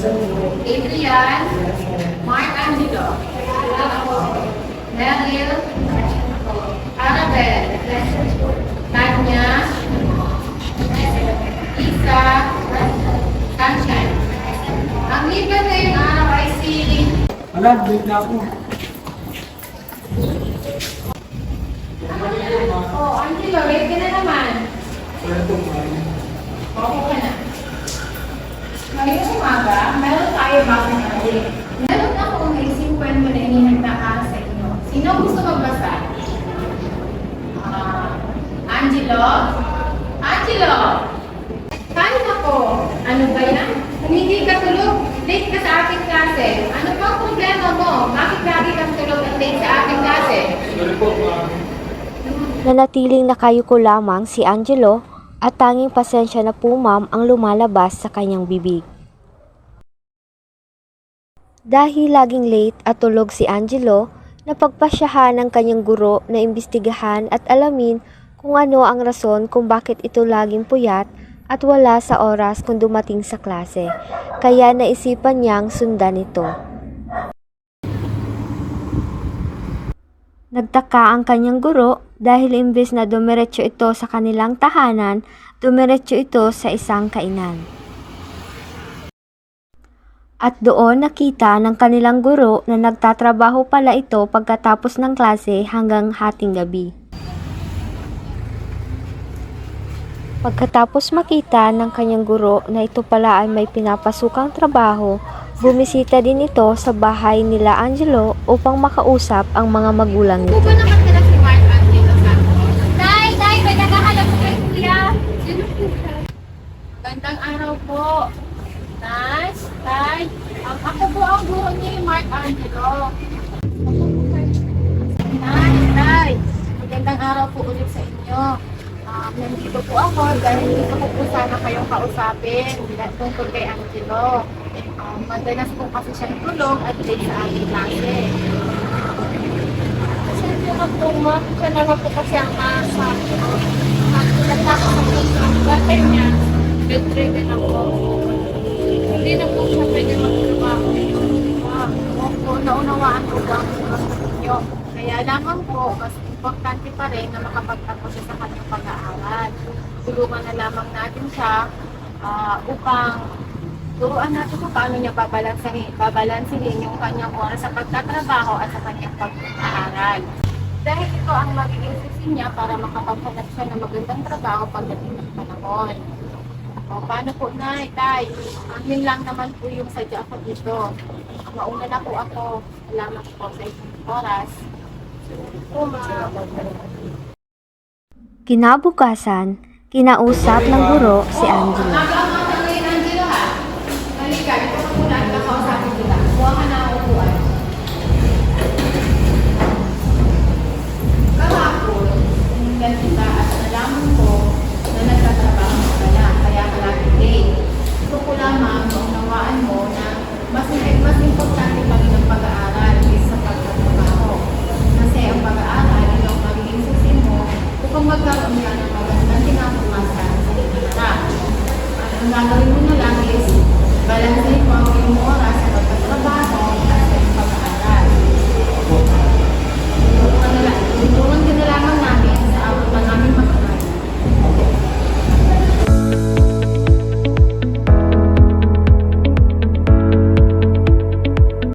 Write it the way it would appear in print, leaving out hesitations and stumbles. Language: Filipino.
Adrian, Mark Angelo, Meryl, Arabel, Tanya, Isa, Sunshine. Ang leader ngayong araw ay si... Alam, wait na ako. Oh, Angelo, wait ka na naman. Okay ka na. Ngayong umaga, meron tayo bagong natin. Meron akong isang kwento na inihanda sa inyo. Sino gusto magbasa? Angelo? Angelo! Kain ako. Ano ba yan? Kung hindi ka tulog, late ka sa ating klase. Ano bang problema mo? Bakit lagi kang tulog at late sa ating klase? Nanatiling nakayuko lamang si Angelo at tanging pasensya na po ma'am ang lumalabas sa kanyang bibig. Dahil laging late at tulog si Angelo, napagpasyahan ng kanyang guro na imbestigahan at alamin kung ano ang rason kung bakit ito laging puyat at wala sa oras kung dumating sa klase. Kaya naisipan niyang sundan ito. Nagtaka ang kanyang guro dahil imbes na dumiretso ito sa kanilang tahanan, dumiretso ito sa isang kainan. At doon nakita ng kanilang guro na nagtatrabaho pala ito pagkatapos ng klase hanggang hating gabi. Pagkatapos makita ng kanyang guro na ito pala ay may pinapasukang trabaho, bumisita din ito sa bahay nila Angelo upang makausap ang mga magulang nito. Kung ba naman sila si Mark Angelo sa Tay! Tay! May naghahanap ko kay Kuya! Sino po siya? Gandang araw po! Nice! Tay! Ako po ang guro ni Mark Angelo. Nice! Tay! Magandang araw po ulit sa inyo. Nandito po ako dahil gusto ko po sana kayong kausapin tungkol kay Angelo. Madalas po kasi siyang tulog at late sa ating klase. Kasi na po, ma'am. Siya naman po kasi ang nasa. Nagtapos ang klase niya. Bedridden ako. Hindi na po siya pwede magtrabaho. Opo, naunawaan ko ba ang niyo. Kaya lamang po, mas importante pa rin na makapagtapos siya sa kanyang pag-aaral. Tulungan na lamang natin siya upang turuan natin kung paano niya babalansihin yung kanyang oras sa pagtatrabaho at sa kanyang pag-aaral. Dahil ito ang magiging susi niya para makapaghanap siya ng magandang trabaho pagdating ng panahon. O, paano po na, Tay? Yun lang naman po yung sadya ko dito. Mauna na po ako. Salamat po sa isang oras. Kinabukasan, kinausap ng guro si Angelo. Angelo ha? Halika, ito ka muna at kakausapin kita. Kuha ka na ang upuan. Kahapon, sinundan kita at nalaman ko na nagtatrabaho ka na, kaya ka laging late. Gusto ko lamang maunawaan mo na mas importante pa rin ang pag-aaral kaysa sa pagtatrabaho. Kasi ang pag-aaral ay ang magiging susi mo upang magkaroon ka ng magandang kinabukasan sa hinaharap. Ang gagawin mo na lang is balansin mo ang iyong